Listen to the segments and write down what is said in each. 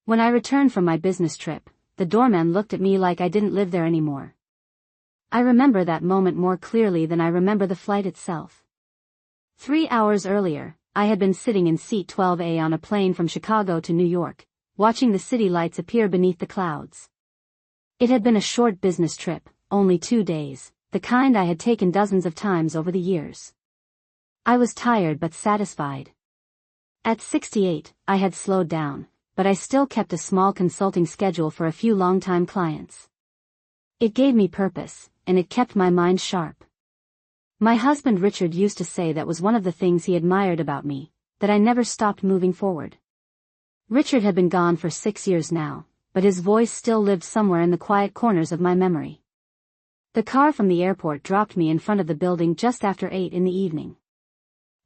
When I returned from my business trip, the doorman looked at me like I didn't live there anymore. I remember that moment more clearly than I remember the flight itself. 3 hours earlier, I had been sitting in seat 12A on a plane from Chicago to New York, watching the city lights appear beneath the clouds. It had been a short business trip, only 2 days, the kind I had taken dozens of times over the years. I was tired but satisfied. At 68, I had slowed down, but I still kept a small consulting schedule for a few long-time clients. It gave me purpose, and it kept my mind sharp. My husband Richard used to say that was one of the things he admired about me, that I never stopped moving forward. Richard had been gone for 6 years now, but his voice still lived somewhere in the quiet corners of my memory. The car from the airport dropped me in front of the building just after 8 in the evening.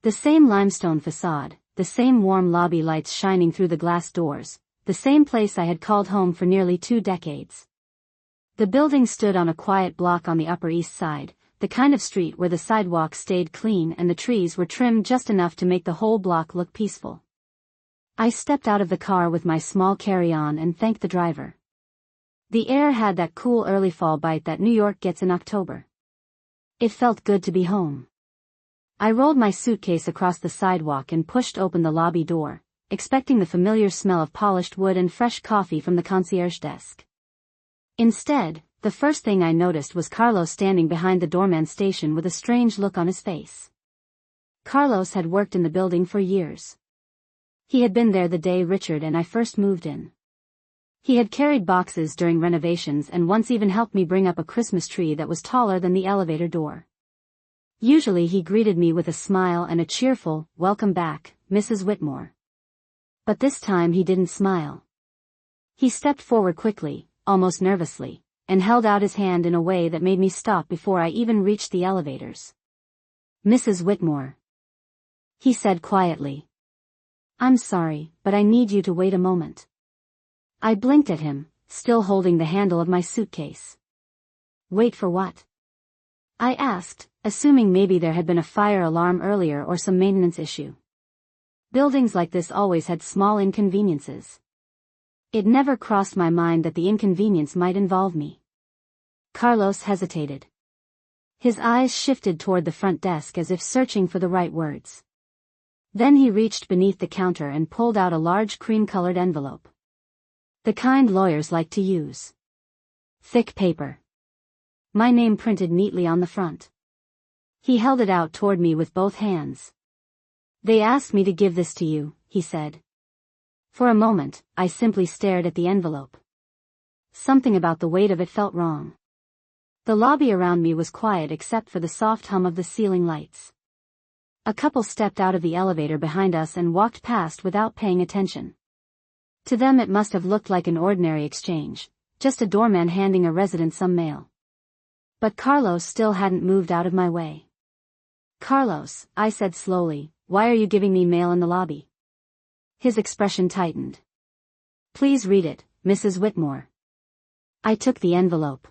The same limestone facade, the same warm lobby lights shining through the glass doors, the same place I had called home for nearly 2 decades. The building stood on a quiet block on the Upper East Side, the kind of street where the sidewalks stayed clean and the trees were trimmed just enough to make the whole block look peaceful. I stepped out of the car with my small carry-on and thanked the driver. The air had that cool early fall bite that New York gets in October. It felt good to be home. I rolled my suitcase across the sidewalk and pushed open the lobby door, expecting the familiar smell of polished wood and fresh coffee from the concierge desk. Instead, the first thing I noticed was Carlos standing behind the doorman station with a strange look on his face. Carlos had worked in the building for years. He had been there the day Richard and I first moved in. He had carried boxes during renovations and once even helped me bring up a Christmas tree that was taller than the elevator door. Usually he greeted me with a smile and a cheerful, "Welcome back, Mrs. Whitmore." But this time he didn't smile. He stepped forward quickly, almost nervously, and held out his hand in a way that made me stop before I even reached the elevators. "Mrs. Whitmore," he said quietly. "I'm sorry, but I need you to wait a moment." I blinked at him, still holding the handle of my suitcase. "Wait for what?" I asked, assuming maybe there had been a fire alarm earlier or some maintenance issue. Buildings like this always had small inconveniences. It never crossed my mind that the inconvenience might involve me. Carlos hesitated. His eyes shifted toward the front desk as if searching for the right words. Then he reached beneath the counter and pulled out a large cream-colored envelope. The kind lawyers like to use. Thick paper. My name printed neatly on the front. He held it out toward me with both hands. "They asked me to give this to you," he said. For a moment, I simply stared at the envelope. Something about the weight of it felt wrong. The lobby around me was quiet except for the soft hum of the ceiling lights. A couple stepped out of the elevator behind us and walked past without paying attention. To them it must have looked like an ordinary exchange, just a doorman handing a resident some mail. But Carlos still hadn't moved out of my way. "Carlos," I said slowly, "why are you giving me mail in the lobby?" His expression tightened. "Please read it, Mrs. Whitmore." I took the envelope.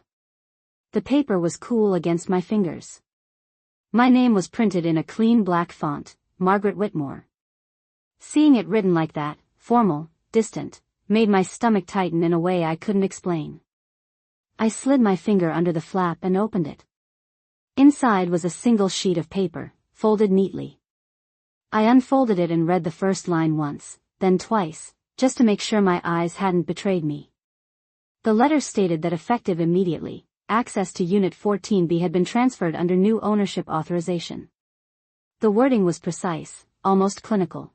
The paper was cool against my fingers. My name was printed in a clean black font, Margaret Whitmore. Seeing it written like that, formal, distant, made my stomach tighten in a way I couldn't explain. I slid my finger under the flap and opened it. Inside was a single sheet of paper, folded neatly. I unfolded it and read the first line once, then twice, just to make sure my eyes hadn't betrayed me. The letter stated that effective immediately, access to Unit 14B had been transferred under new ownership authorization. The wording was precise, almost clinical.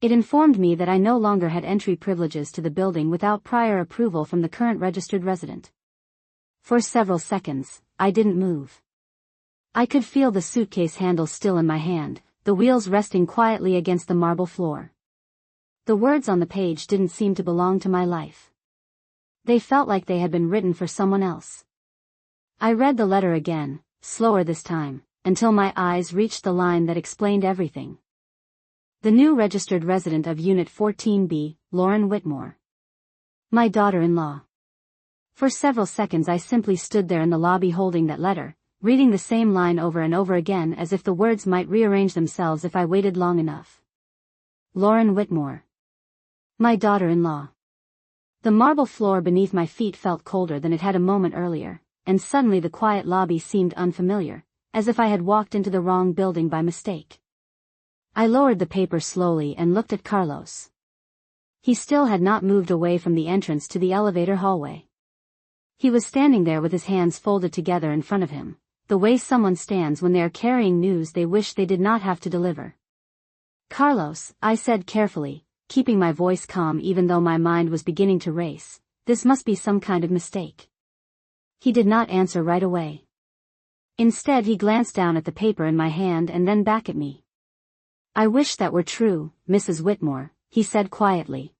It informed me that I no longer had entry privileges to the building without prior approval from the current registered resident. For several seconds, I didn't move. I could feel the suitcase handle still in my hand, the wheels resting quietly against the marble floor. The words on the page didn't seem to belong to my life. They felt like they had been written for someone else. I read the letter again, slower this time, until my eyes reached the line that explained everything. The new registered resident of Unit 14B, Lauren Whitmore. My daughter-in-law. For several seconds I simply stood there in the lobby holding that letter, reading the same line over and over again as if the words might rearrange themselves if I waited long enough. Lauren Whitmore. My daughter-in-law. The marble floor beneath my feet felt colder than it had a moment earlier, and suddenly the quiet lobby seemed unfamiliar, as if I had walked into the wrong building by mistake. I lowered the paper slowly and looked at Carlos. He still had not moved away from the entrance to the elevator hallway. He was standing there with his hands folded together in front of him, the way someone stands when they are carrying news they wish they did not have to deliver. "Carlos," I said carefully, keeping my voice calm even though my mind was beginning to race, "this must be some kind of mistake." He did not answer right away. Instead he glanced down at the paper in my hand and then back at me. "I wish that were true, Mrs. Whitmore," he said quietly.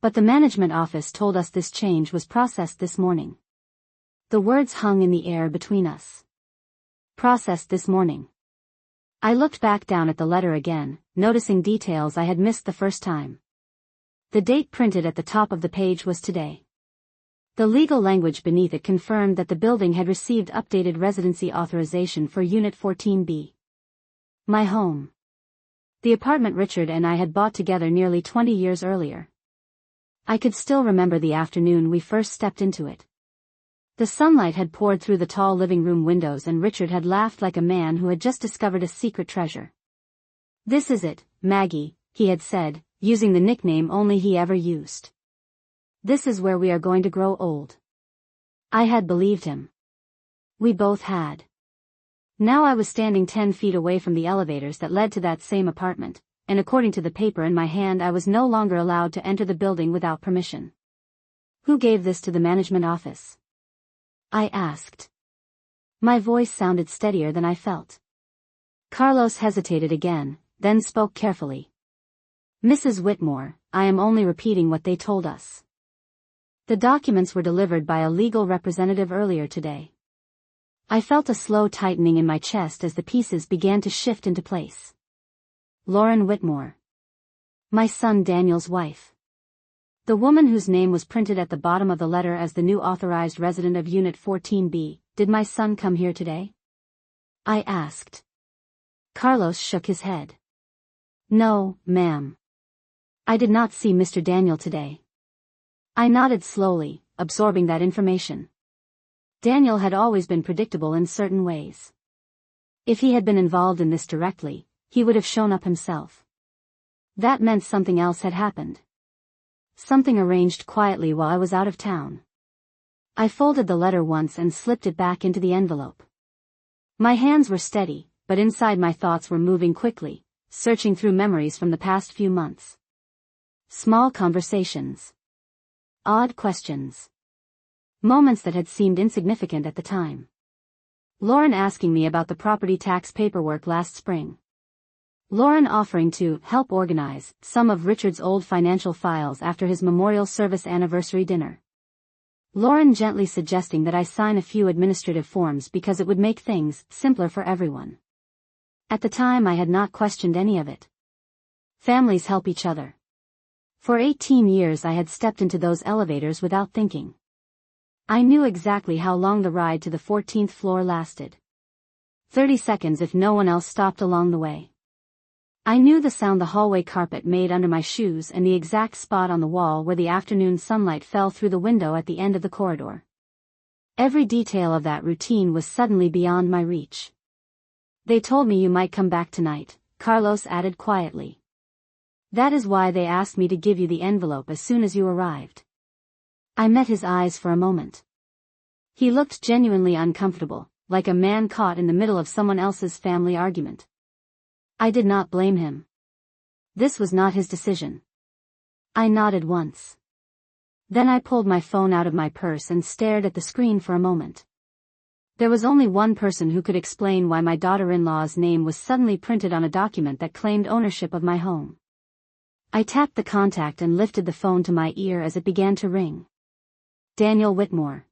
"But the management office told us this change was processed this morning." The words hung in the air between us. Processed this morning. I looked back down at the letter again, noticing details I had missed the first time. The date printed at the top of the page was today. The legal language beneath it confirmed that the building had received updated residency authorization for Unit 14B. My home. The apartment Richard and I had bought together nearly 20 years earlier. I could still remember the afternoon we first stepped into it. The sunlight had poured through the tall living room windows and Richard had laughed like a man who had just discovered a secret treasure. "This is it, Maggie," he had said, using the nickname only he ever used. "This is where we are going to grow old." I had believed him. We both had. Now I was standing 10 feet away from the elevators that led to that same apartment, and according to the paper in my hand I was no longer allowed to enter the building without permission. "Who gave this to the management office?" I asked. My voice sounded steadier than I felt. Carlos hesitated again, then spoke carefully. "Mrs. Whitmore, I am only repeating what they told us. The documents were delivered by a legal representative earlier today." I felt a slow tightening in my chest as the pieces began to shift into place. Lauren Whitmore. My son Daniel's wife. The woman whose name was printed at the bottom of the letter as the new authorized resident of Unit 14B, did my son come here today? I asked. Carlos shook his head. "No, ma'am. I did not see Mr. Daniel today." I nodded slowly, absorbing that information. Daniel had always been predictable in certain ways. If he had been involved in this directly, he would have shown up himself. That meant something else had happened. Something arranged quietly while I was out of town. I folded the letter once and slipped it back into the envelope. My hands were steady, but inside my thoughts were moving quickly, searching through memories from the past few months. Small conversations. Odd questions. Moments that had seemed insignificant at the time. Lauren asking me about the property tax paperwork last spring. Lauren offering to help organize some of Richard's old financial files after his memorial service anniversary dinner. Lauren gently suggesting that I sign a few administrative forms because it would make things simpler for everyone. At the time I had not questioned any of it. Families help each other. For 18 years I had stepped into those elevators without thinking. I knew exactly how long the ride to the 14th floor lasted. 30 seconds if no one else stopped along the way. I knew the sound the hallway carpet made under my shoes and the exact spot on the wall where the afternoon sunlight fell through the window at the end of the corridor. Every detail of that routine was suddenly beyond my reach. "They told me you might come back tonight," Carlos added quietly. "That is why they asked me to give you the envelope as soon as you arrived." I met his eyes for a moment. He looked genuinely uncomfortable, like a man caught in the middle of someone else's family argument. I did not blame him. This was not his decision. I nodded once. Then I pulled my phone out of my purse and stared at the screen for a moment. There was only one person who could explain why my daughter-in-law's name was suddenly printed on a document that claimed ownership of my home. I tapped the contact and lifted the phone to my ear as it began to ring. Daniel Whitmore.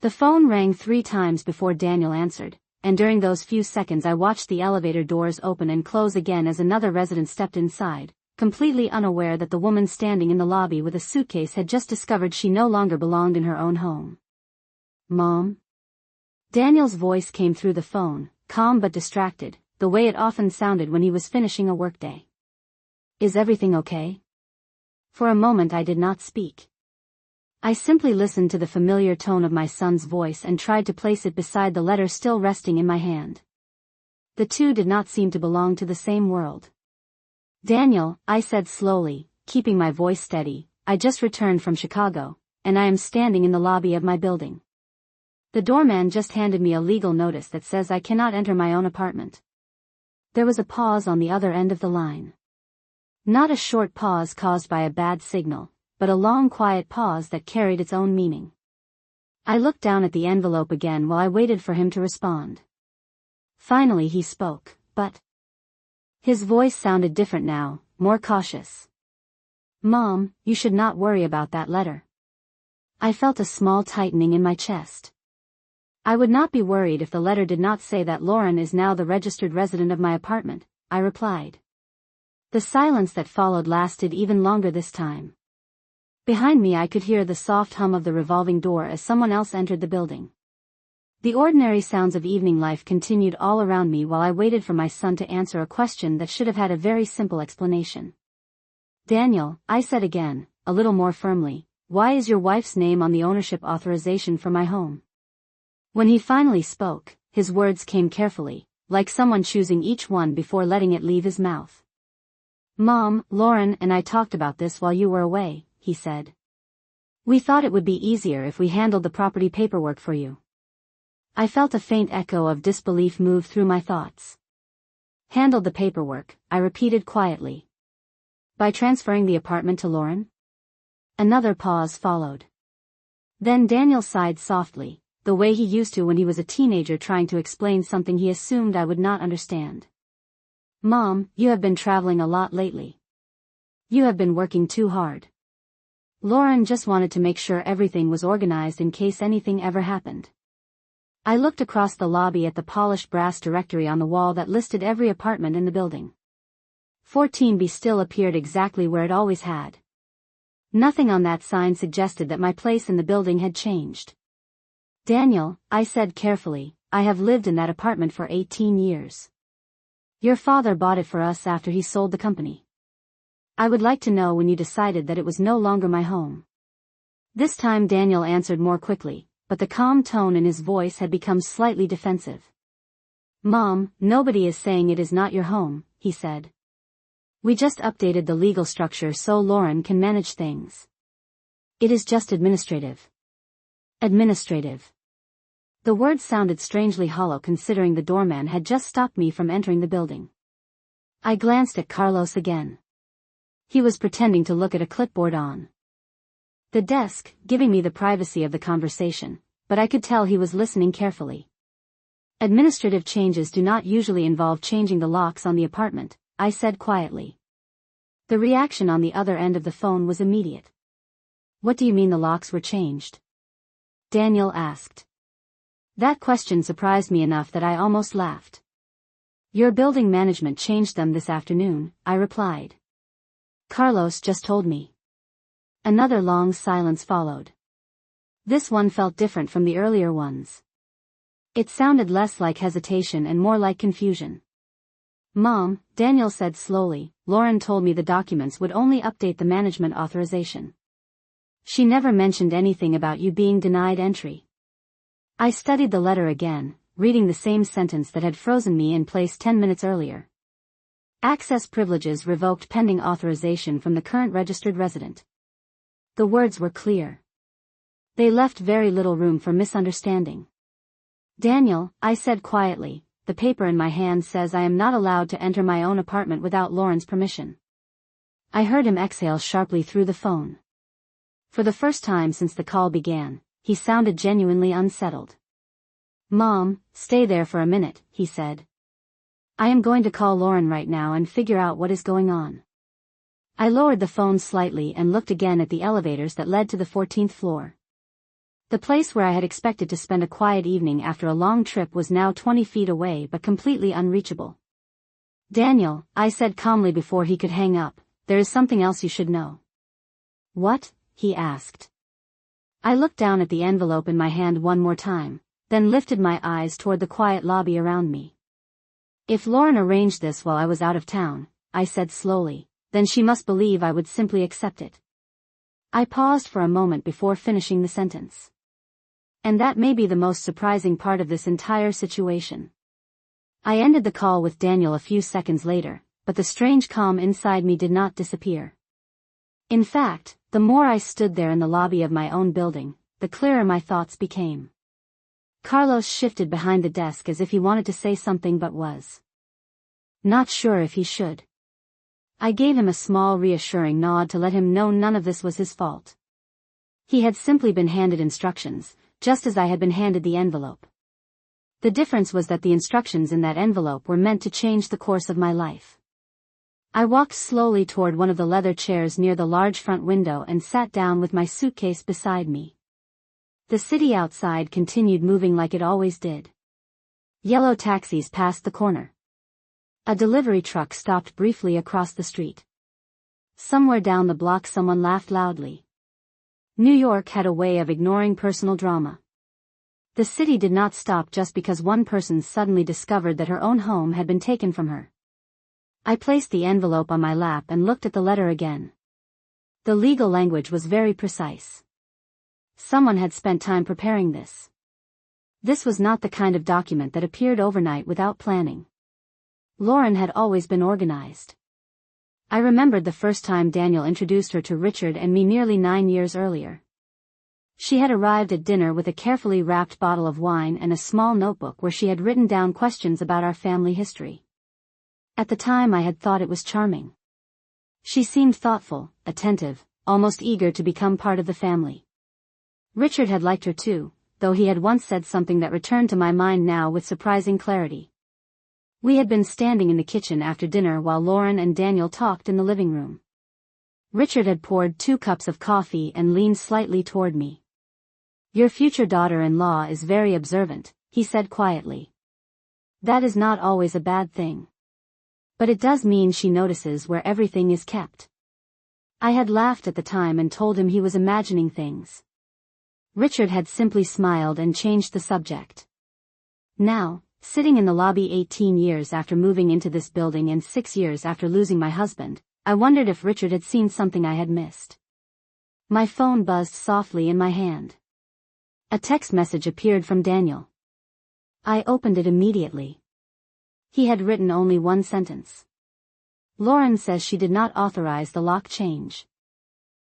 The phone rang 3 times before Daniel answered, and during those few seconds I watched the elevator doors open and close again as another resident stepped inside, completely unaware that the woman standing in the lobby with a suitcase had just discovered she no longer belonged in her own home. "Mom?" Daniel's voice came through the phone, calm but distracted, the way it often sounded when he was finishing a workday. "Is everything okay?" For a moment I did not speak. I simply listened to the familiar tone of my son's voice and tried to place it beside the letter still resting in my hand. The two did not seem to belong to the same world. "Daniel," I said slowly, keeping my voice steady, "I just returned from Chicago, and I am standing in the lobby of my building. The doorman just handed me a legal notice that says I cannot enter my own apartment." There was a pause on the other end of the line. Not a short pause caused by a bad signal, but a long quiet pause that carried its own meaning. I looked down at the envelope again while I waited for him to respond. Finally he spoke, but his voice sounded different now, more cautious. "Mom, you should not worry about that letter." I felt a small tightening in my chest. "I would not be worried if the letter did not say that Lauren is now the registered resident of my apartment," I replied. The silence that followed lasted even longer this time. Behind me I could hear the soft hum of the revolving door as someone else entered the building. The ordinary sounds of evening life continued all around me while I waited for my son to answer a question that should have had a very simple explanation. "Daniel," I said again, a little more firmly, "why is your wife's name on the ownership authorization for my home?" When he finally spoke, his words came carefully, like someone choosing each one before letting it leave his mouth. "Mom, Lauren and I talked about this while you were away," he said. "We thought it would be easier if we handled the property paperwork for you." I felt a faint echo of disbelief move through my thoughts. "Handled the paperwork," I repeated quietly. "By transferring the apartment to Lauren?" Another pause followed. Then Daniel sighed softly, the way he used to when he was a teenager trying to explain something he assumed I would not understand. "Mom, you have been traveling a lot lately. You have been working too hard. Lauren just wanted to make sure everything was organized in case anything ever happened." I looked across the lobby at the polished brass directory on the wall that listed every apartment in the building. 14B still appeared exactly where it always had. Nothing on that sign suggested that my place in the building had changed. "Daniel," I said carefully, "I have lived in that apartment for 18 years. Your father bought it for us after he sold the company. I would like to know when you decided that it was no longer my home." This time Daniel answered more quickly, but the calm tone in his voice had become slightly defensive. "Mom, nobody is saying it is not your home," he said. "We just updated the legal structure so Lauren can manage things. It is just administrative." Administrative. The words sounded strangely hollow considering the doorman had just stopped me from entering the building. I glanced at Carlos again. He was pretending to look at a clipboard on the desk, giving me the privacy of the conversation, but I could tell he was listening carefully. "Administrative changes do not usually involve changing the locks on the apartment," I said quietly. The reaction on the other end of the phone was immediate. "What do you mean the locks were changed?" Daniel asked. That question surprised me enough that I almost laughed. "Your building management changed them this afternoon," I replied. "Carlos just told me." Another long silence followed. This one felt different from the earlier ones. It sounded less like hesitation and more like confusion. "Mom," Daniel said slowly, "Lauren told me the documents would only update the management authorization. She never mentioned anything about you being denied entry." I studied the letter again, reading the same sentence that had frozen me in place 10 minutes earlier. "Access privileges revoked pending authorization from the current registered resident." The words were clear. They left very little room for misunderstanding. "Daniel," I said quietly, "the paper in my hand says I am not allowed to enter my own apartment without Lauren's permission." I heard him exhale sharply through the phone. For the first time since the call began, he sounded genuinely unsettled. "Mom, stay there for a minute," he said. "I am going to call Lauren right now and figure out what is going on." I lowered the phone slightly and looked again at the elevators that led to the 14th floor. The place where I had expected to spend a quiet evening after a long trip was now 20 feet away but completely unreachable. "Daniel," I said calmly before he could hang up, "there is something else you should know." "What?" he asked. I looked down at the envelope in my hand one more time, then lifted my eyes toward the quiet lobby around me. "If Lauren arranged this while I was out of town," I said slowly, "then she must believe I would simply accept it. I paused for a moment before finishing the sentence. And that may be the most surprising part of this entire situation. I ended the call with Daniel a few seconds later, but the strange calm inside me did not disappear. In fact, the more I stood there in the lobby of my own building, the clearer my thoughts became. Carlos shifted behind the desk as if he wanted to say something but was not sure if he should. I gave him a small reassuring nod to let him know none of this was his fault. He had simply been handed instructions, just as I had been handed the envelope. The difference was that the instructions in that envelope were meant to change the course of my life. I walked slowly toward one of the leather chairs near the large front window and sat down with my suitcase beside me. The city outside continued moving like it always did. Yellow taxis passed the corner. A delivery truck stopped briefly across the street. Somewhere down the block someone laughed loudly. New York had a way of ignoring personal drama. The city did not stop just because one person suddenly discovered that her own home had been taken from her. I placed the envelope on my lap and looked at the letter again. The legal language was very precise. Someone had spent time preparing this. This was not the kind of document that appeared overnight without planning. Lauren had always been organized. I remembered the first time Daniel introduced her to Richard and me nearly 9 years earlier. She had arrived at dinner with a carefully wrapped bottle of wine and a small notebook where she had written down questions about our family history. At the time I had thought it was charming. She seemed thoughtful, attentive, almost eager to become part of the family. Richard had liked her too, though he had once said something that returned to my mind now with surprising clarity. We had been standing in the kitchen after dinner while Lauren and Daniel talked in the living room. Richard had poured 2 cups of coffee and leaned slightly toward me. "Your future daughter-in-law is very observant," he said quietly. "That is not always a bad thing. But it does mean she notices where everything is kept." I had laughed at the time and told him he was imagining things. Richard had simply smiled and changed the subject. Now, sitting in the lobby 18 years after moving into this building and 6 years after losing my husband, I wondered if Richard had seen something I had missed. My phone buzzed softly in my hand. A text message appeared from Daniel. I opened it immediately. He had written only one sentence. "Lauren says she did not authorize the lock change.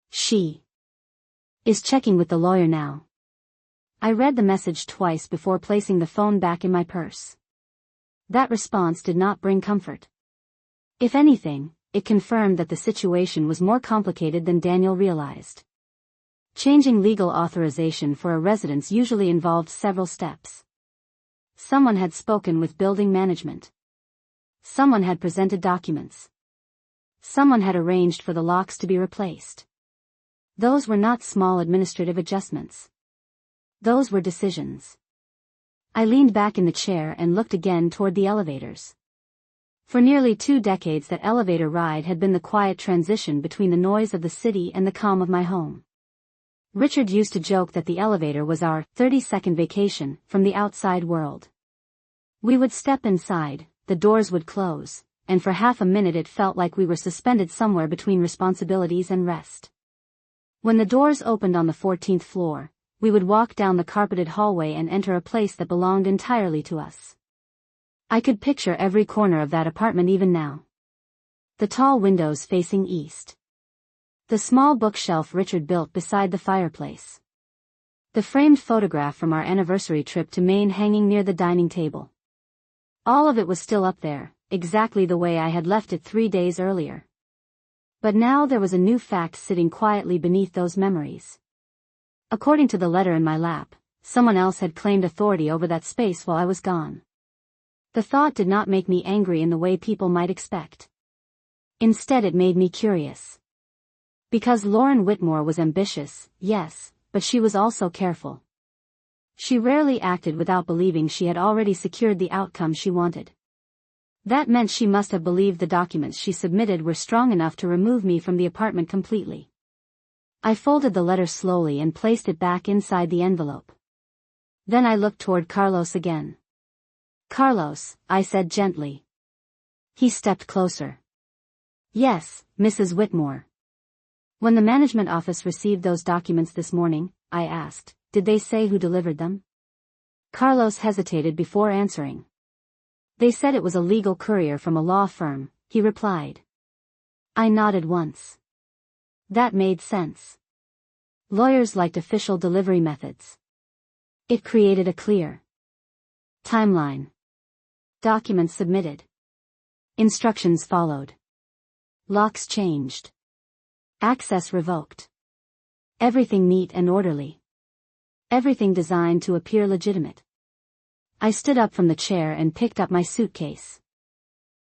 She is checking with the lawyer now." I read the message twice before placing the phone back in my purse. That response did not bring comfort. If anything, it confirmed that the situation was more complicated than Daniel realized. Changing legal authorization for a residence usually involved several steps. Someone had spoken with building management. Someone had presented documents. Someone had arranged for the locks to be replaced. Those were not small administrative adjustments. Those were decisions. I leaned back in the chair and looked again toward the elevators. For nearly 2 decades that elevator ride had been the quiet transition between the noise of the city and the calm of my home. Richard used to joke that the elevator was our 30-second vacation from the outside world. We would step inside, the doors would close, and for half a minute it felt like we were suspended somewhere between responsibilities and rest. When the doors opened on the 14th floor, we would walk down the carpeted hallway and enter a place that belonged entirely to us. I could picture every corner of that apartment even now. The tall windows facing east. The small bookshelf Richard built beside the fireplace. The framed photograph from our anniversary trip to Maine hanging near the dining table. All of it was still up there, exactly the way I had left it 3 days earlier. But now there was a new fact sitting quietly beneath those memories. According to the letter in my lap, someone else had claimed authority over that space while I was gone. The thought did not make me angry in the way people might expect. Instead it made me curious. Because Lauren Whitmore was ambitious, yes, but she was also careful. She rarely acted without believing she had already secured the outcome she wanted. That meant she must have believed the documents she submitted were strong enough to remove me from the apartment completely. I folded the letter slowly and placed it back inside the envelope. Then I looked toward Carlos again. "Carlos," I said gently. He stepped closer. "Yes, Mrs. Whitmore." When the management office received those documents this morning, I asked, did they say who delivered them? Carlos hesitated before answering. They said it was a legal courier from a law firm, he replied. I nodded once. That made sense. Lawyers liked official delivery methods. It created a clear timeline. Documents submitted. Instructions followed. Locks changed. Access revoked. Everything neat and orderly. Everything designed to appear legitimate. I stood up from the chair and picked up my suitcase.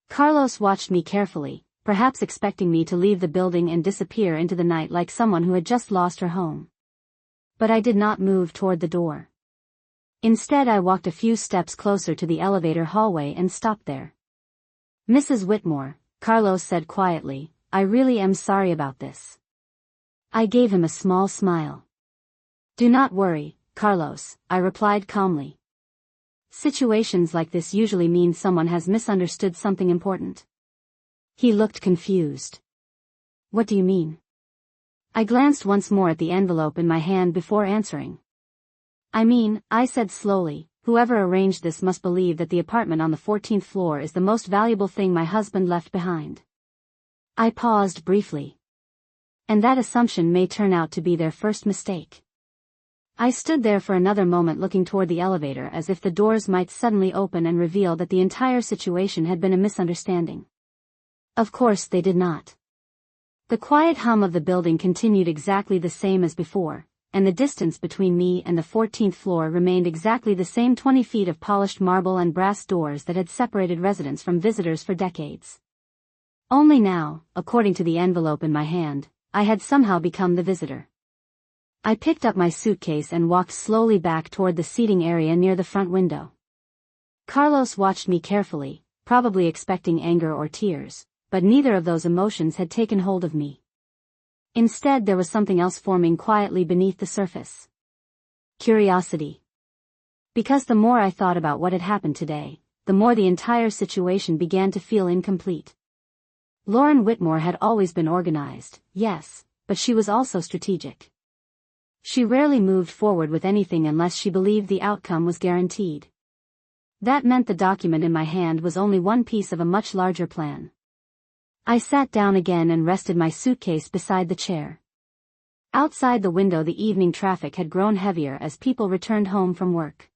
Carlos watched me carefully, perhaps expecting me to leave the building and disappear into the night like someone who had just lost her home. But I did not move toward the door. Instead, I walked a few steps closer to the elevator hallway and stopped there. Mrs. Whitmore, Carlos said quietly, I really am sorry about this. I gave him a small smile. Do not worry, Carlos, I replied calmly. Situations like this usually mean someone has misunderstood something important. He looked confused. What do you mean? I glanced once more at the envelope in my hand before answering. I mean, I said slowly, whoever arranged this must believe that the apartment on the 14th floor is the most valuable thing my husband left behind. I paused briefly. And that assumption may turn out to be their first mistake. I stood there for another moment looking toward the elevator as if the doors might suddenly open and reveal that the entire situation had been a misunderstanding. Of course they did not. The quiet hum of the building continued exactly the same as before, and the distance between me and the 14th floor remained exactly the same 20 feet of polished marble and brass doors that had separated residents from visitors for decades. Only now, according to the envelope in my hand, I had somehow become the visitor. I picked up my suitcase and walked slowly back toward the seating area near the front window. Carlos watched me carefully, probably expecting anger or tears, but neither of those emotions had taken hold of me. Instead, there was something else forming quietly beneath the surface. Curiosity. Because the more I thought about what had happened today, the more the entire situation began to feel incomplete. Lauren Whitmore had always been organized, yes, but she was also strategic. She rarely moved forward with anything unless she believed the outcome was guaranteed. That meant the document in my hand was only one piece of a much larger plan. I sat down again and rested my suitcase beside the chair. Outside the window, the evening traffic had grown heavier as people returned home from work.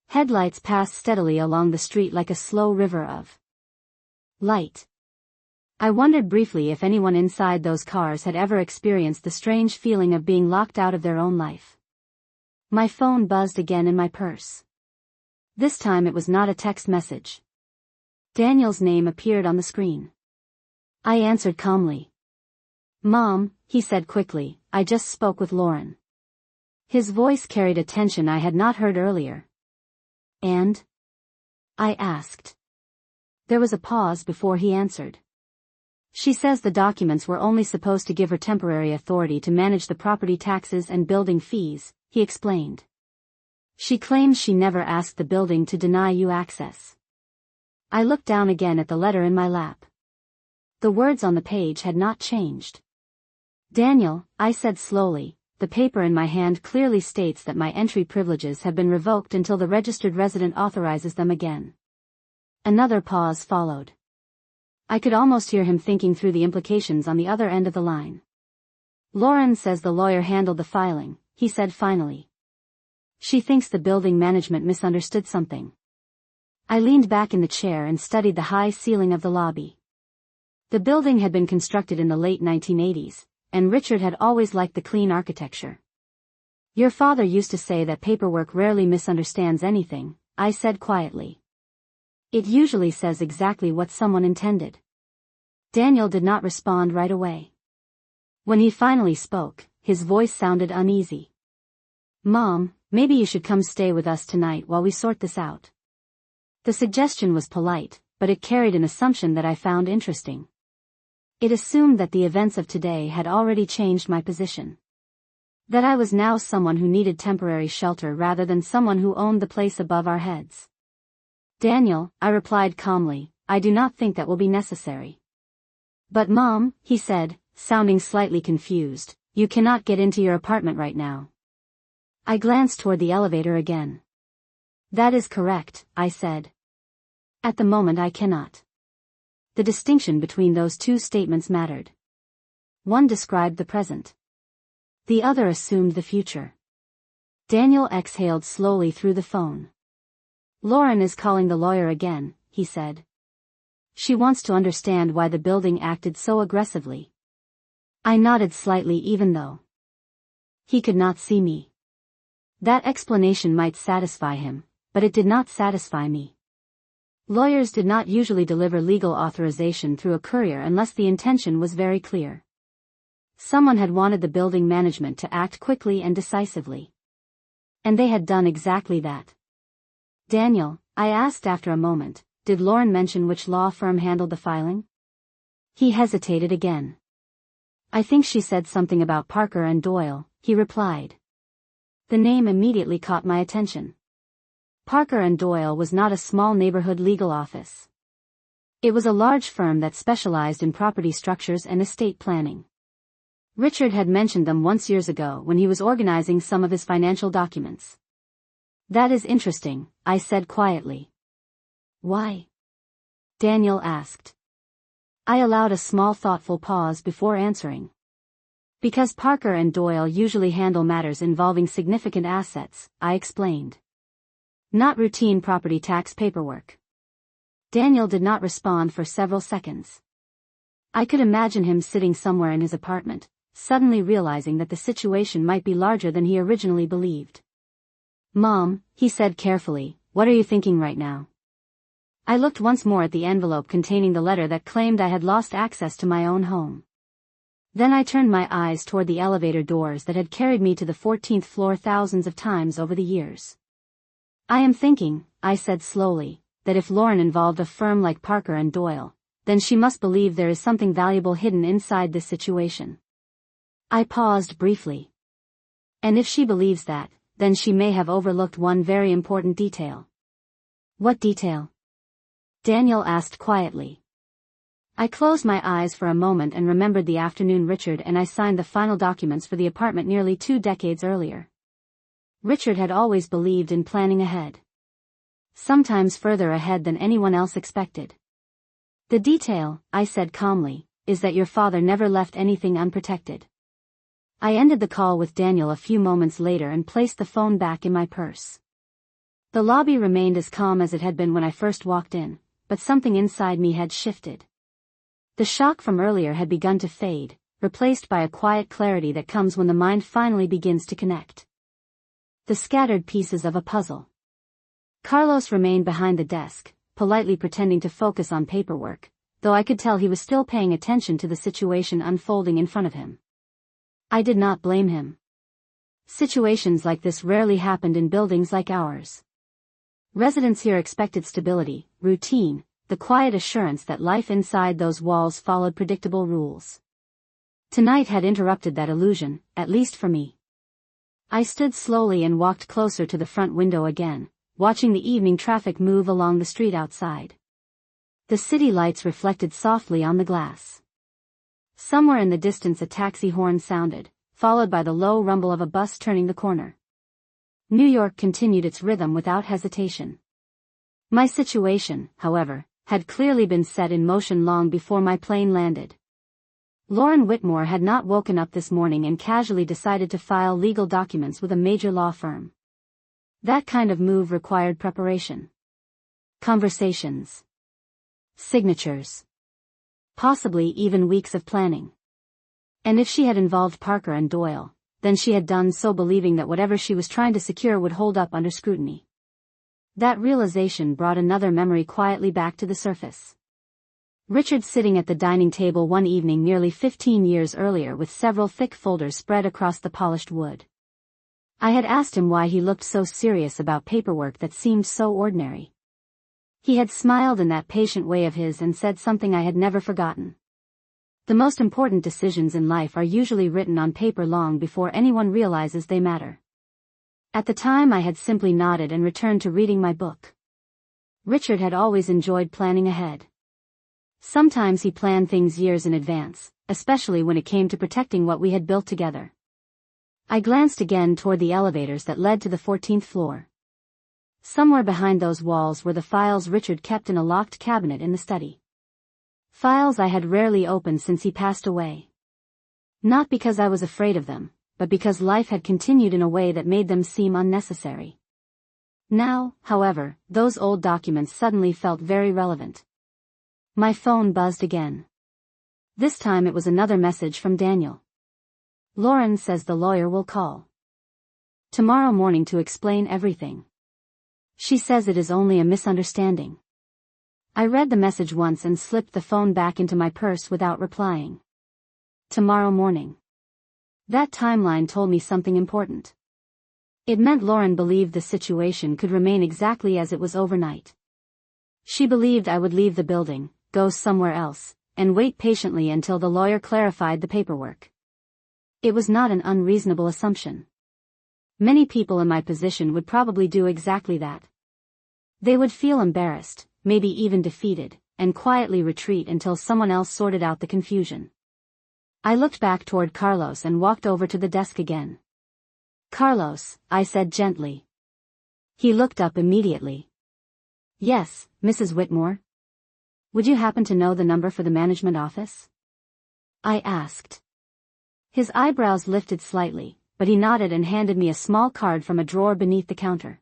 Headlights passed steadily along the street like a slow river of light. I wondered briefly if anyone inside those cars had ever experienced the strange feeling of being locked out of their own life. My phone buzzed again in my purse. This time it was not a text message. Daniel's name appeared on the screen. I answered calmly. Mom, he said quickly, I just spoke with Lauren. His voice carried a tension I had not heard earlier. And? I asked. There was a pause before he answered. She says the documents were only supposed to give her temporary authority to manage the property taxes and building fees, he explained. She claims she never asked the building to deny you access. I looked down again at the letter in my lap. The words on the page had not changed. Daniel, I said slowly, the paper in my hand clearly states that my entry privileges have been revoked until the registered resident authorizes them again. Another pause followed. I could almost hear him thinking through the implications on the other end of the line. Lauren says the lawyer handled the filing, he said finally. She thinks the building management misunderstood something. I leaned back in the chair and studied the high ceiling of the lobby. The building had been constructed in the late 1980s, and Richard had always liked the clean architecture. Your father used to say that paperwork rarely misunderstands anything, I said quietly. It usually says exactly what someone intended. Daniel did not respond right away. When he finally spoke, his voice sounded uneasy. Mom, maybe you should come stay with us tonight while we sort this out. The suggestion was polite, but it carried an assumption that I found interesting. It assumed that the events of today had already changed my position. That I was now someone who needed temporary shelter rather than someone who owned the place above our heads. Daniel, I replied calmly, I do not think that will be necessary. But Mom, he said, sounding slightly confused. "You cannot get into your apartment right now." I glanced toward the elevator again. "That is correct," I said. "At the moment I cannot." The distinction between those two statements mattered. One described the present. The other assumed the future. Daniel exhaled slowly through the phone. "Lauren is calling the lawyer again," he said. "She wants to understand why the building acted so aggressively." I nodded slightly even though he could not see me. That explanation might satisfy him, but it did not satisfy me. Lawyers did not usually deliver legal authorization through a courier unless the intention was very clear. Someone had wanted the building management to act quickly and decisively. And they had done exactly that. "Daniel," I asked after a moment, "did Lauren mention which law firm handled the filing?" He hesitated again. "I think she said something about Parker and Doyle," he replied. The name immediately caught my attention. Parker and Doyle was not a small neighborhood legal office. It was a large firm that specialized in property structures and estate planning. Richard had mentioned them once years ago when he was organizing some of his financial documents. "That is interesting," I said quietly. "Why?" Daniel asked. I allowed a small thoughtful pause before answering. "Because Parker and Doyle usually handle matters involving significant assets," I explained. "Not routine property tax paperwork." Daniel did not respond for several seconds. I could imagine him sitting somewhere in his apartment, suddenly realizing that the situation might be larger than he originally believed. "Mom," he said carefully, "what are you thinking right now?" I looked once more at the envelope containing the letter that claimed I had lost access to my own home. Then I turned my eyes toward the elevator doors that had carried me to the 14th floor thousands of times over the years. "I am thinking," I said slowly, "that if Lauren involved a firm like Parker and Doyle, then she must believe there is something valuable hidden inside this situation." I paused briefly. "And if she believes that, then she may have overlooked one very important detail." "What detail?" Daniel asked quietly. I closed my eyes for a moment and remembered the afternoon Richard and I signed the final documents for the apartment nearly 2 decades earlier. Richard had always believed in planning ahead. Sometimes further ahead than anyone else expected. "The detail," I said calmly, "is that your father never left anything unprotected." I ended the call with Daniel a few moments later and placed the phone back in my purse. The lobby remained as calm as it had been when I first walked in, but something inside me had shifted. The shock from earlier had begun to fade, replaced by a quiet clarity that comes when the mind finally begins to connect. The scattered pieces of a puzzle. Carlos remained behind the desk, politely pretending to focus on paperwork, though I could tell he was still paying attention to the situation unfolding in front of him. I did not blame him. Situations like this rarely happened in buildings like ours. Residents here expected stability, routine, the quiet assurance that life inside those walls followed predictable rules. Tonight had interrupted that illusion, at least for me. I stood slowly and walked closer to the front window again, watching the evening traffic move along the street outside. The city lights reflected softly on the glass. Somewhere in the distance a taxi horn sounded, followed by the low rumble of a bus turning the corner. New York continued its rhythm without hesitation. My situation, however, had clearly been set in motion long before my plane landed. Lauren Whitmore had not woken up this morning and casually decided to file legal documents with a major law firm. That kind of move required preparation. Conversations. Signatures. Possibly even weeks of planning. And if she had involved Parker and Doyle, then she had done so believing that whatever she was trying to secure would hold up under scrutiny. That realization brought another memory quietly back to the surface. Richard sitting at the dining table one evening nearly 15 years earlier with several thick folders spread across the polished wood. I had asked him why he looked so serious about paperwork that seemed so ordinary. He had smiled in that patient way of his and said something I had never forgotten. The most important decisions in life are usually written on paper long before anyone realizes they matter. At the time I had simply nodded and returned to reading my book. Richard had always enjoyed planning ahead. Sometimes he planned things years in advance, especially when it came to protecting what we had built together. I glanced again toward the elevators that led to the 14th floor. Somewhere behind those walls were the files Richard kept in a locked cabinet in the study. Files I had rarely opened since he passed away. Not because I was afraid of them, but because life had continued in a way that made them seem unnecessary. Now, however, those old documents suddenly felt very relevant. My phone buzzed again. This time it was another message from Daniel. Lauren says the lawyer will call tomorrow morning to explain everything. She says it is only a misunderstanding. I read the message once and slipped the phone back into my purse without replying. Tomorrow morning. That timeline told me something important. It meant Lauren believed the situation could remain exactly as it was overnight. She believed I would leave the building, go somewhere else, and wait patiently until the lawyer clarified the paperwork. It was not an unreasonable assumption. Many people in my position would probably do exactly that. They would feel embarrassed, maybe even defeated, and quietly retreat until someone else sorted out the confusion. I looked back toward Carlos and walked over to the desk again. Carlos, I said gently. He looked up immediately. Yes, Mrs. Whitmore. Would you happen to know the number for the management office? I asked. His eyebrows lifted slightly, but he nodded and handed me a small card from a drawer beneath the counter.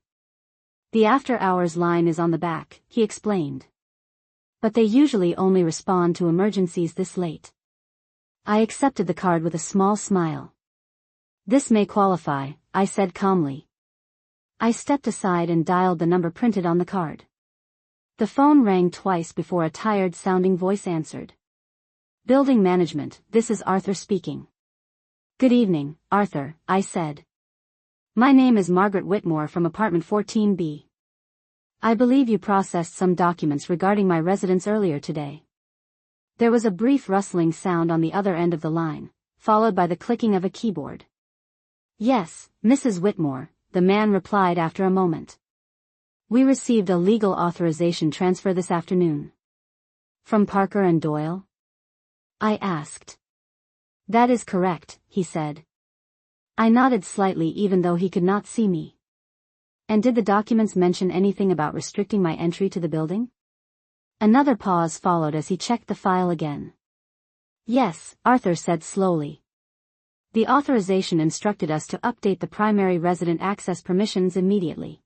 The after-hours line is on the back, he explained. But they usually only respond to emergencies this late. I accepted the card with a small smile. This may qualify, I said calmly. I stepped aside and dialed the number printed on the card. The phone rang twice before a tired-sounding voice answered. Building management, this is Arthur speaking. Good evening, Arthur, I said. My name is Margaret Whitmore from apartment 14B. I believe you processed some documents regarding my residence earlier today. There was a brief rustling sound on the other end of the line, followed by the clicking of a keyboard. Yes, Mrs. Whitmore, the man replied after a moment. We received a legal authorization transfer this afternoon. From Parker and Doyle? I asked. That is correct, he said. I nodded slightly even though he could not see me. And did the documents mention anything about restricting my entry to the building? Another pause followed as he checked the file again. Yes, Arthur said slowly. The authorization instructed us to update the primary resident access permissions immediately.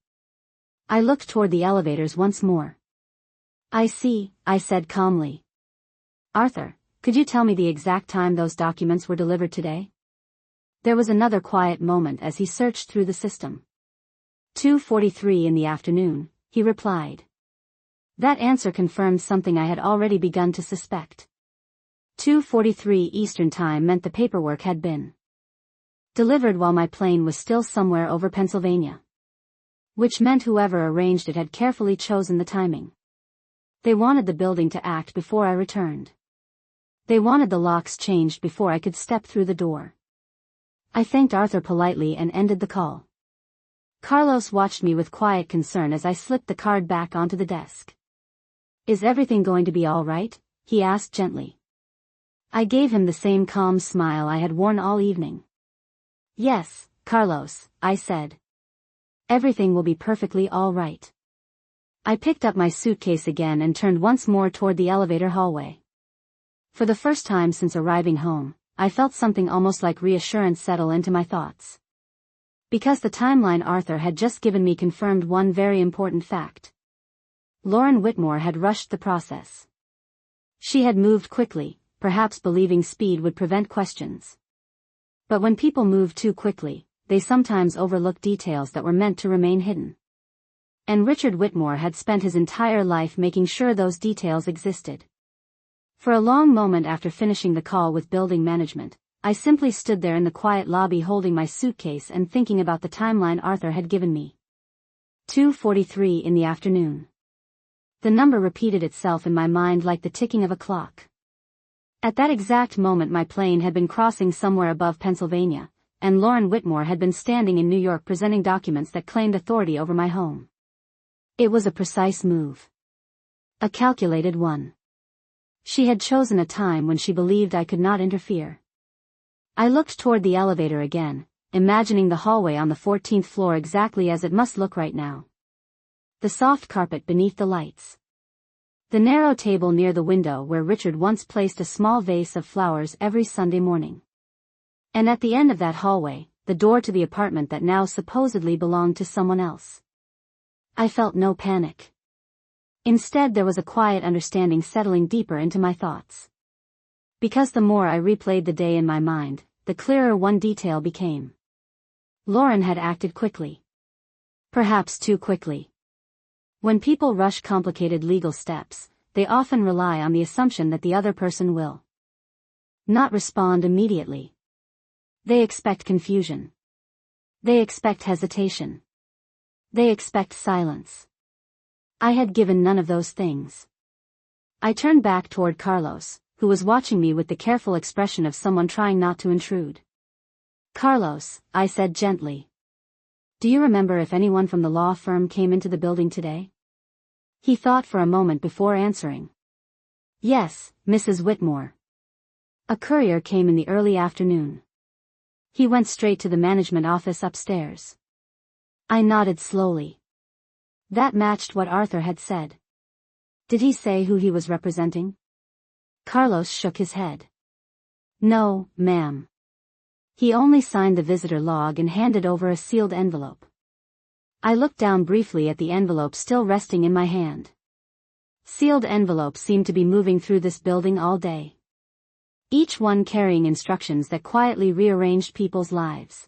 I looked toward the elevators once more. I see, I said calmly. Arthur, could you tell me the exact time those documents were delivered today? There was another quiet moment as he searched through the system. 2:43 in the afternoon, he replied. That answer confirmed something I had already begun to suspect. 2:43 Eastern Time meant the paperwork had been delivered while my plane was still somewhere over Pennsylvania. Which meant whoever arranged it had carefully chosen the timing. They wanted the building to act before I returned. They wanted the locks changed before I could step through the door. I thanked Arthur politely and ended the call. Carlos watched me with quiet concern as I slipped the card back onto the desk. Is everything going to be all right? He asked gently. I gave him the same calm smile I had worn all evening. Yes, Carlos, I said. Everything will be perfectly all right. I picked up my suitcase again and turned once more toward the elevator hallway. For the first time since arriving home, I felt something almost like reassurance settle into my thoughts. Because the timeline Arthur had just given me confirmed one very important fact. Lauren Whitmore had rushed the process. She had moved quickly, perhaps believing speed would prevent questions. But when people move too quickly, they sometimes overlook details that were meant to remain hidden. And Richard Whitmore had spent his entire life making sure those details existed. For a long moment after finishing the call with building management, I simply stood there in the quiet lobby holding my suitcase and thinking about the timeline Arthur had given me. 2:43 in the afternoon. The number repeated itself in my mind like the ticking of a clock. At that exact moment my plane had been crossing somewhere above Pennsylvania, and Lauren Whitmore had been standing in New York presenting documents that claimed authority over my home. It was a precise move. A calculated one. She had chosen a time when she believed I could not interfere. I looked toward the elevator again, imagining the hallway on the 14th floor exactly as it must look right now. The soft carpet beneath the lights. The narrow table near the window where Richard once placed a small vase of flowers every Sunday morning. And at the end of that hallway, the door to the apartment that now supposedly belonged to someone else. I felt no panic. Instead, there was a quiet understanding settling deeper into my thoughts. Because the more I replayed the day in my mind, the clearer one detail became. Lauren had acted quickly. Perhaps too quickly. When people rush complicated legal steps, they often rely on the assumption that the other person will not respond immediately. They expect confusion. They expect hesitation. They expect silence. I had given none of those things. I turned back toward Carlos, who was watching me with the careful expression of someone trying not to intrude. "Carlos," I said gently. "Do you remember if anyone from the law firm came into the building today?" He thought for a moment before answering. "Yes, Mrs. Whitmore. A courier came in the early afternoon. He went straight to the management office upstairs." I nodded slowly. That matched what Arthur had said. Did he say who he was representing? Carlos shook his head. "No, ma'am. He only signed the visitor log and handed over a sealed envelope." I looked down briefly at the envelope still resting in my hand. Sealed envelopes seemed to be moving through this building all day. Each one carrying instructions that quietly rearranged people's lives.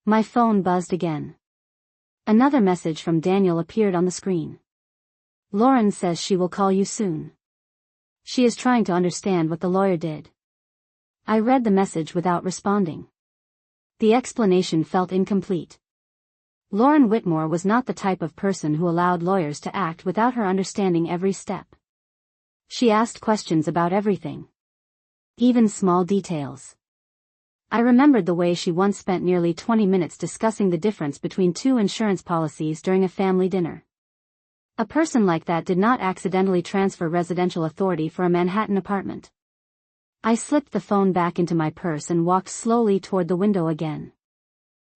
My phone buzzed again. Another message from Daniel appeared on the screen. "Lauren says she will call you soon. She is trying to understand what the lawyer did." I read the message without responding. The explanation felt incomplete. Lauren Whitmore was not the type of person who allowed lawyers to act without her understanding every step. She asked questions about everything. Even small details. I remembered the way she once spent nearly 20 minutes discussing the difference between two insurance policies during a family dinner. A person like that did not accidentally transfer residential authority for a Manhattan apartment. I slipped the phone back into my purse and walked slowly toward the window again.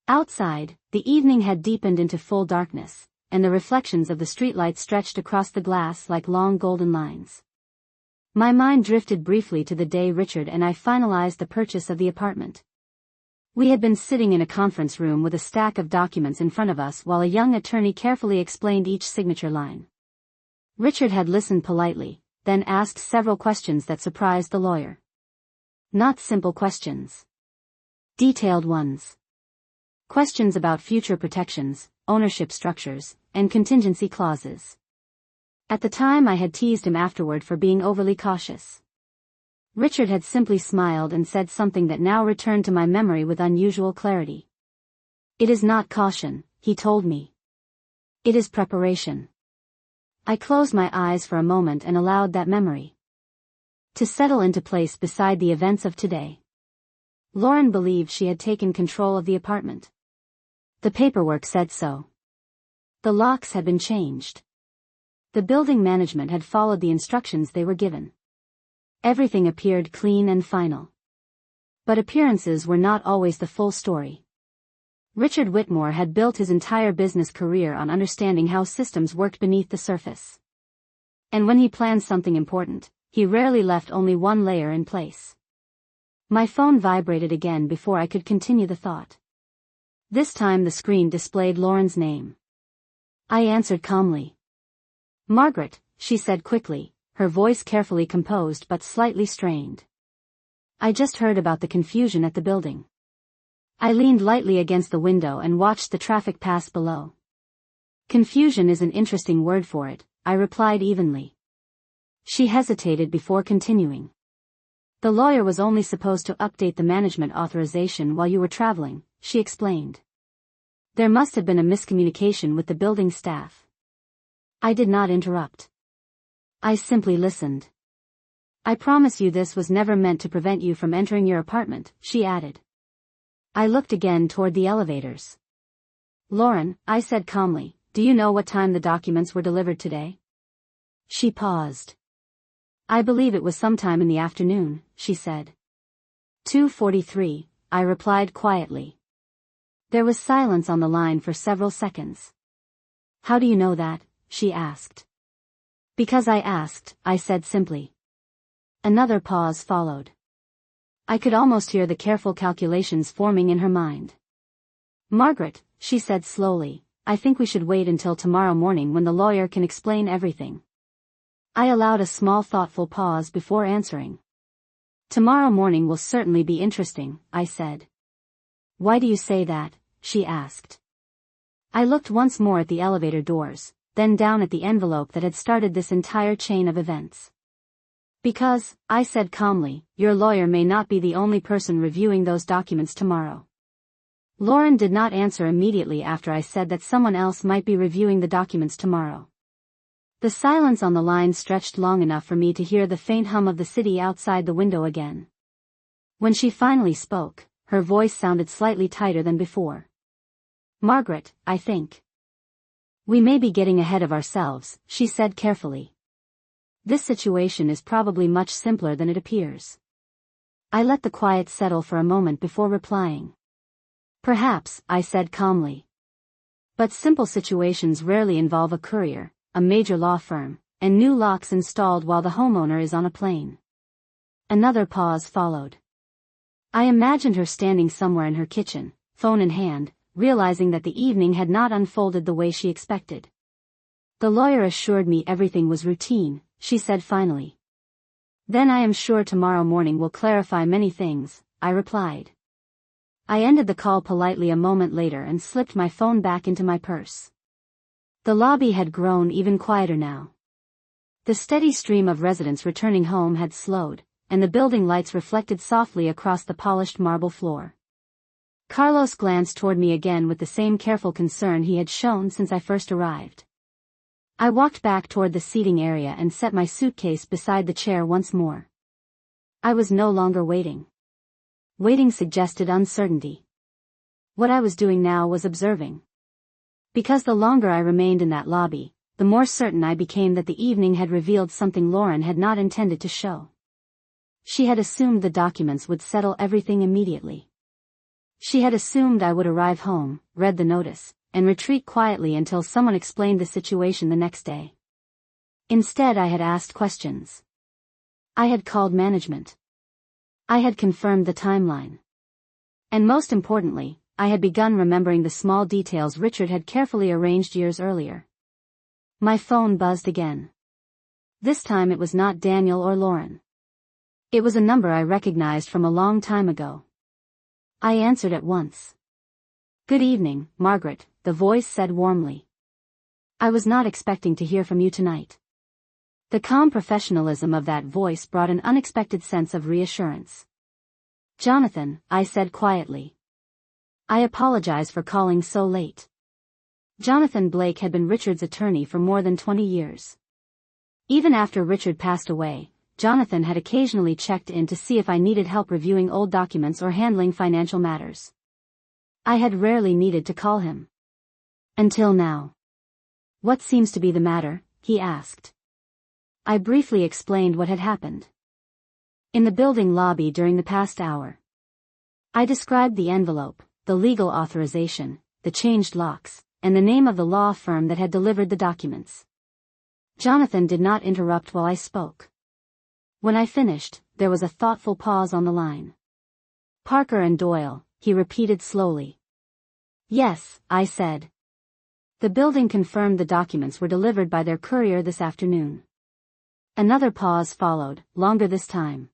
Outside, the evening had deepened into full darkness, and the reflections of the streetlights stretched across the glass like long golden lines. My mind drifted briefly to the day Richard and I finalized the purchase of the apartment. We had been sitting in a conference room with a stack of documents in front of us while a young attorney carefully explained each signature line. Richard had listened politely, then asked several questions that surprised the lawyer. Not simple questions. Detailed ones. Questions about future protections, ownership structures, and contingency clauses. At the time I had teased him afterward for being overly cautious. Richard had simply smiled and said something that now returned to my memory with unusual clarity. "It is not caution," he told me. "It is preparation." I closed my eyes for a moment and allowed that memory to settle into place beside the events of today. Lauren believed she had taken control of the apartment. The paperwork said so. The locks had been changed. The building management had followed the instructions they were given. Everything appeared clean and final. But appearances were not always the full story. Richard Whitmore had built his entire business career on understanding how systems worked beneath the surface. And when he planned something important, he rarely left only one layer in place. My phone vibrated again before I could continue the thought. This time the screen displayed Lauren's name. I answered calmly. "Margaret," she said quickly, her voice carefully composed but slightly strained. "I just heard about the confusion at the building." I leaned lightly against the window and watched the traffic pass below. "Confusion is an interesting word for it," I replied evenly. She hesitated before continuing. "The lawyer was only supposed to update the management authorization while you were traveling," she explained. "There must have been a miscommunication with the building staff." I did not interrupt. I simply listened. "I promise you this was never meant to prevent you from entering your apartment," she added. I looked again toward the elevators. "Lauren," I said calmly, "do you know what time the documents were delivered today?" She paused. I believe it was sometime in the afternoon, she said. 2:43, I replied quietly. There was silence on the line for several seconds. How do you know that? She asked. Because I asked, I said simply. Another pause followed. I could almost hear the careful calculations forming in her mind. Margaret, she said slowly, I think we should wait until tomorrow morning when the lawyer can explain everything. I allowed a small thoughtful pause before answering. Tomorrow morning will certainly be interesting, I said. Why do you say that? She asked. I looked once more at the elevator doors, then down at the envelope that had started this entire chain of events. Because, I said calmly, your lawyer may not be the only person reviewing those documents tomorrow. Lauren did not answer immediately after I said that someone else might be reviewing the documents tomorrow. The silence on the line stretched long enough for me to hear the faint hum of the city outside the window again. When she finally spoke, her voice sounded slightly tighter than before. Margaret, I think. We may be getting ahead of ourselves, she said carefully. This situation is probably much simpler than it appears. I let the quiet settle for a moment before replying. Perhaps, I said calmly. But simple situations rarely involve a courier, a major law firm, and new locks installed while the homeowner is on a plane. Another pause followed. I imagined her standing somewhere in her kitchen, phone in hand, realizing that the evening had not unfolded the way she expected. The lawyer assured me everything was routine, she said finally. Then I am sure tomorrow morning will clarify many things, I replied. I ended the call politely a moment later and slipped my phone back into my purse. The lobby had grown even quieter now. The steady stream of residents returning home had slowed, and the building lights reflected softly across the polished marble floor. Carlos glanced toward me again with the same careful concern he had shown since I first arrived. I walked back toward the seating area and set my suitcase beside the chair once more. I was no longer waiting. Waiting suggested uncertainty. What I was doing now was observing. Because the longer I remained in that lobby, the more certain I became that the evening had revealed something Lauren had not intended to show. She had assumed the documents would settle everything immediately. She had assumed I would arrive home, read the notice, and retreat quietly until someone explained the situation the next day. Instead, I had asked questions. I had called management. I had confirmed the timeline. And most importantly, I had begun remembering the small details Richard had carefully arranged years earlier. My phone buzzed again. This time it was not Daniel or Lauren. It was a number I recognized from a long time ago. I answered at once. Good evening, Margaret, the voice said warmly. I was not expecting to hear from you tonight. The calm professionalism of that voice brought an unexpected sense of reassurance. Jonathan, I said quietly. I apologize for calling so late. Jonathan Blake had been Richard's attorney for more than 20 years. Even after Richard passed away, Jonathan had occasionally checked in to see if I needed help reviewing old documents or handling financial matters. I had rarely needed to call him. Until now. What seems to be the matter? He asked. I briefly explained what had happened. In the building lobby during the past hour. I described the envelope, the legal authorization, the changed locks, and the name of the law firm that had delivered the documents. Jonathan did not interrupt while I spoke. When I finished, there was a thoughtful pause on the line. Parker and Doyle, he repeated slowly. Yes, I said. The building confirmed the documents were delivered by their courier this afternoon. Another pause followed, longer this time.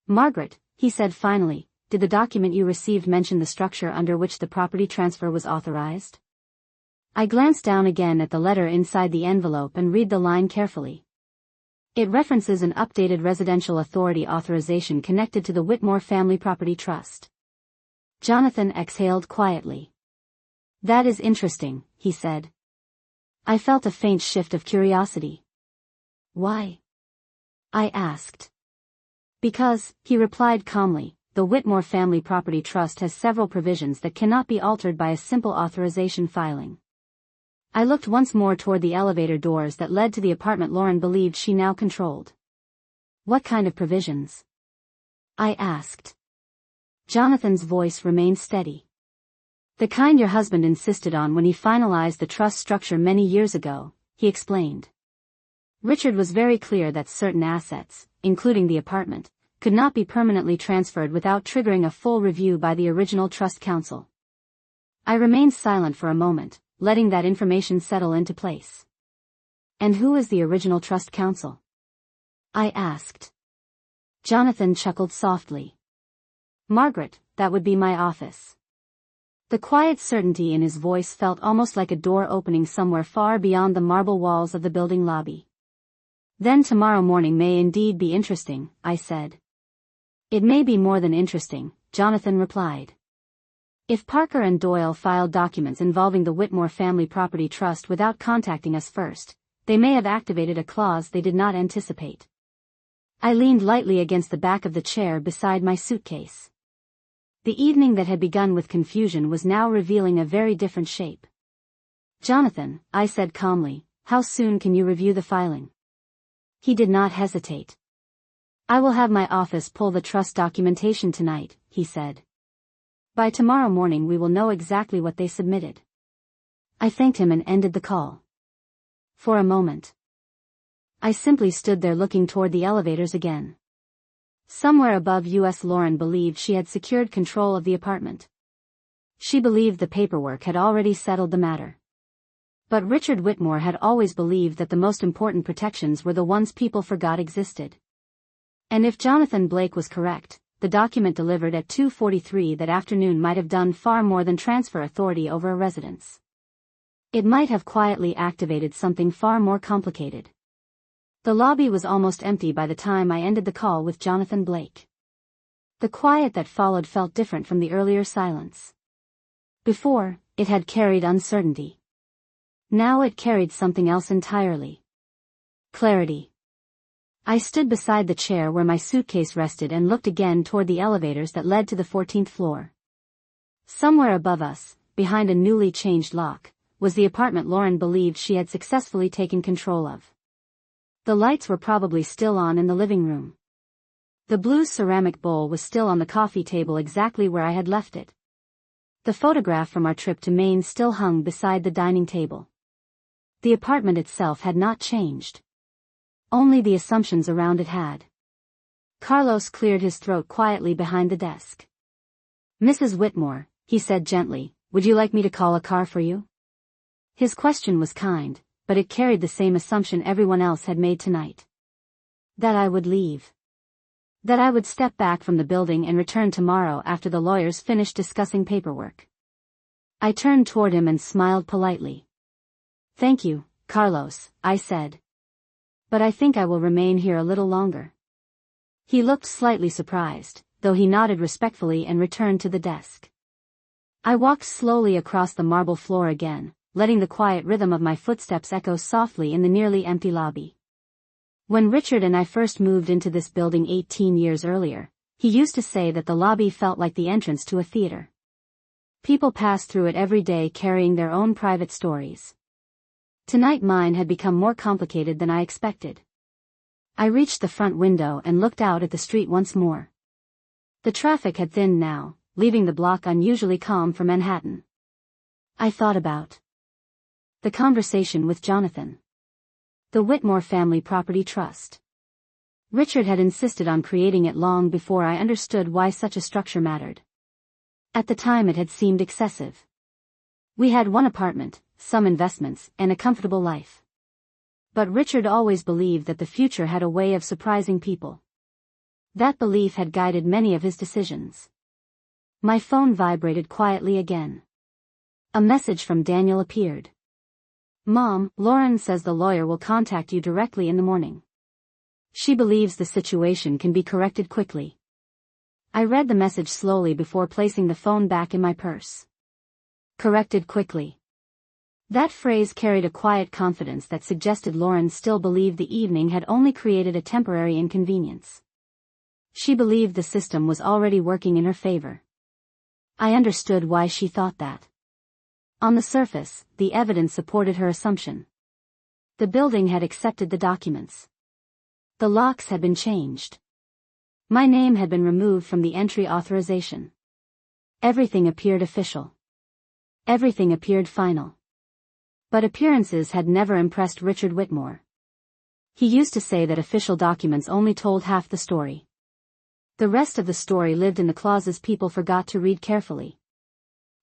Margaret, he said finally, did the document you received mention the structure under which the property transfer was authorized? I glanced down again at the letter inside the envelope and read the line carefully. It references an updated residential authority authorization connected to the Whitmore Family Property Trust. Jonathan exhaled quietly. That is interesting, he said. I felt a faint shift of curiosity. Why? I asked. Because, he replied calmly, the Whitmore Family Property Trust has several provisions that cannot be altered by a simple authorization filing. I looked once more toward the elevator doors that led to the apartment Lauren believed she now controlled. What kind of provisions? I asked. Jonathan's voice remained steady. The kind your husband insisted on when he finalized the trust structure many years ago, he explained. Richard was very clear that certain assets, including the apartment, could not be permanently transferred without triggering a full review by the original trust council. I remained silent for a moment, letting that information settle into place. And who is the original trust council? I asked. Jonathan chuckled softly. Margaret, that would be my office. The quiet certainty in his voice felt almost like a door opening somewhere far beyond the marble walls of the building lobby. Then tomorrow morning may indeed be interesting, I said. It may be more than interesting, Jonathan replied. If Parker and Doyle filed documents involving the Whitmore family property trust without contacting us first, they may have activated a clause they did not anticipate. I leaned lightly against the back of the chair beside my suitcase. The evening that had begun with confusion was now revealing a very different shape. Jonathan, I said calmly, how soon can you review the filing? He did not hesitate. I will have my office pull the trust documentation tonight, he said. By tomorrow morning we will know exactly what they submitted. I thanked him and ended the call. For a moment, I simply stood there looking toward the elevators again. Somewhere above us, Lauren believed she had secured control of the apartment. She believed the paperwork had already settled the matter. But Richard Whitmore had always believed that the most important protections were the ones people forgot existed. And if Jonathan Blake was correct, the document delivered at 2:43 that afternoon might have done far more than transfer authority over a residence. It might have quietly activated something far more complicated. The lobby was almost empty by the time I ended the call with Jonathan Blake. The quiet that followed felt different from the earlier silence. Before, it had carried uncertainty. Now it carried something else entirely. Clarity. I stood beside the chair where my suitcase rested and looked again toward the elevators that led to the 14th floor. Somewhere above us, behind a newly changed lock, was the apartment Lauren believed she had successfully taken control of. The lights were probably still on in the living room. The blue ceramic bowl was still on the coffee table exactly where I had left it. The photograph from our trip to Maine still hung beside the dining table. The apartment itself had not changed. Only the assumptions around it had. Carlos cleared his throat quietly behind the desk. Mrs. Whitmore, he said gently, would you like me to call a car for you? His question was kind, but it carried the same assumption everyone else had made tonight. That I would leave. That I would step back from the building and return tomorrow after the lawyers finished discussing paperwork. I turned toward him and smiled politely. Thank you, Carlos, I said. But I think I will remain here a little longer. He looked slightly surprised, though he nodded respectfully and returned to the desk. I walked slowly across the marble floor again, letting the quiet rhythm of my footsteps echo softly in the nearly empty lobby. When Richard and I first moved into this building 18 years earlier, he used to say that the lobby felt like the entrance to a theater. People passed through it every day carrying their own private stories. Tonight mine had become more complicated than I expected. I reached the front window and looked out at the street once more. The traffic had thinned now, leaving the block unusually calm for Manhattan. I thought about the conversation with Jonathan. The Whitmore family property trust. Richard had insisted on creating it long before I understood why such a structure mattered. At the time it had seemed excessive. We had one apartment, some investments, and a comfortable life. But Richard always believed that the future had a way of surprising people. That belief had guided many of his decisions. My phone vibrated quietly again. A message from Daniel appeared. Mom, Lauren says the lawyer will contact you directly in the morning. She believes the situation can be corrected quickly. I read the message slowly before placing the phone back in my purse. Corrected quickly. That phrase carried a quiet confidence that suggested Lauren still believed the evening had only created a temporary inconvenience. She believed the system was already working in her favor. I understood why she thought that. On the surface, the evidence supported her assumption. The building had accepted the documents. The locks had been changed. My name had been removed from the entry authorization. Everything appeared official. Everything appeared final. But appearances had never impressed Richard Whitmore. He used to say that official documents only told half the story. The rest of the story lived in the clauses people forgot to read carefully.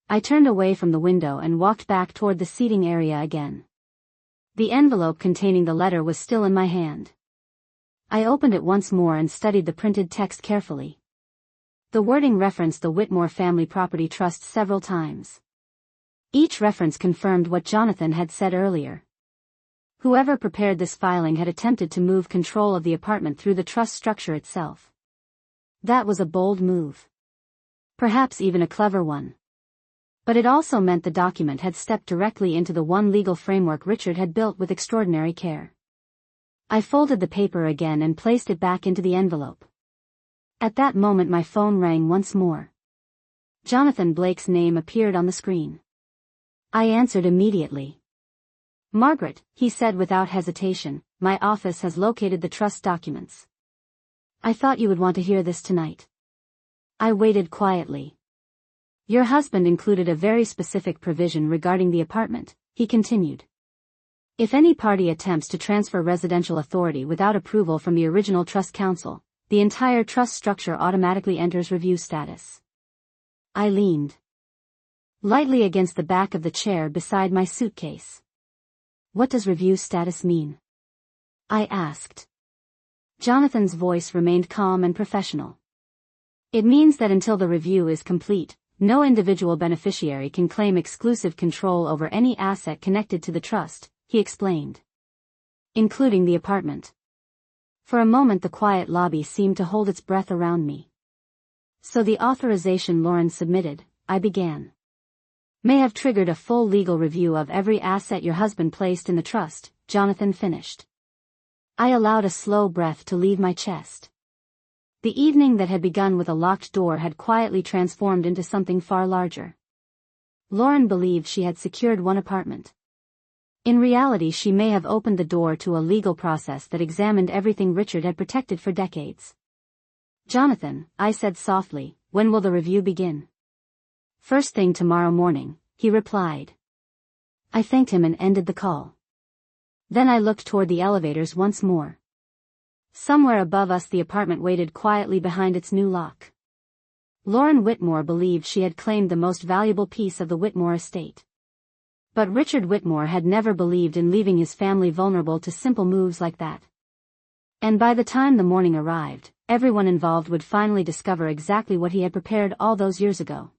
I turned away from the window and walked back toward the seating area again. The envelope containing the letter was still in my hand. I opened it once more and studied the printed text carefully. The wording referenced the Whitmore family property trust several times. Each reference confirmed what Jonathan had said earlier. Whoever prepared this filing had attempted to move control of the apartment through the trust structure itself. That was a bold move. Perhaps even a clever one. But it also meant the document had stepped directly into the one legal framework Richard had built with extraordinary care. I folded the paper again and placed it back into the envelope. At that moment my phone rang once more. Jonathan Blake's name appeared on the screen. I answered immediately. "Margaret," he said without hesitation, "my office has located the trust documents. I thought you would want to hear this tonight." I waited quietly. "Your husband included a very specific provision regarding the apartment," he continued. "If any party attempts to transfer residential authority without approval from the original trust council, the entire trust structure automatically enters review status." I leaned lightly against the back of the chair beside my suitcase. "What does review status mean?" I asked. Jonathan's voice remained calm and professional. "It means that until the review is complete, no individual beneficiary can claim exclusive control over any asset connected to the trust," he explained. "Including the apartment." For a moment the quiet lobby seemed to hold its breath around me. "So the authorization Lauren submitted," I began, "may have triggered a full legal review of every asset your husband placed in the trust," Jonathan finished. I allowed a slow breath to leave my chest. The evening that had begun with a locked door had quietly transformed into something far larger. Lauren believed she had secured one apartment. In reality, she may have opened the door to a legal process that examined everything Richard had protected for decades. "Jonathan," I said softly, "when will the review begin?" "First thing tomorrow morning," he replied. I thanked him and ended the call. Then I looked toward the elevators once more. Somewhere above us the apartment waited quietly behind its new lock. Lauren Whitmore believed she had claimed the most valuable piece of the Whitmore estate. But Richard Whitmore had never believed in leaving his family vulnerable to simple moves like that. And by the time the morning arrived, everyone involved would finally discover exactly what he had prepared all those years ago.